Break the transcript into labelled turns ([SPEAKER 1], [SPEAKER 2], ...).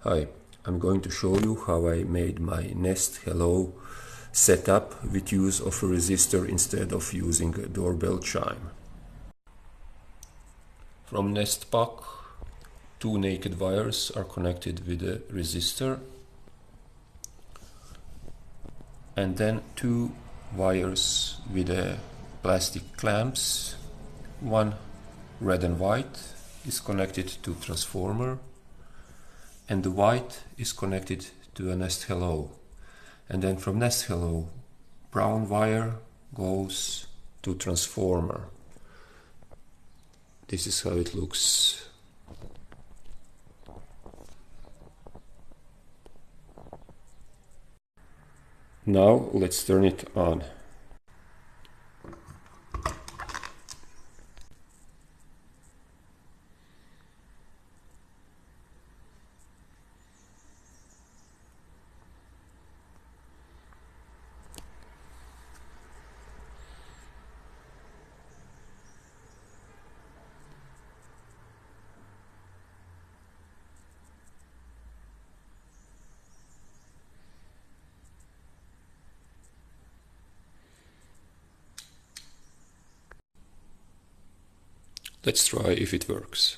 [SPEAKER 1] Hi, I'm going to show you how I made my Nest Hello setup with use of a resistor instead of using a doorbell chime. From Nest pack, two naked wires are connected with a resistor, and then two wires with plastic clamps. One red and white is connected to transformer, and the white is connected to a Nest Hello. And then from Nest Hello, brown wire goes to transformer. This is how it looks. Now let's turn it on. Let's try if it works.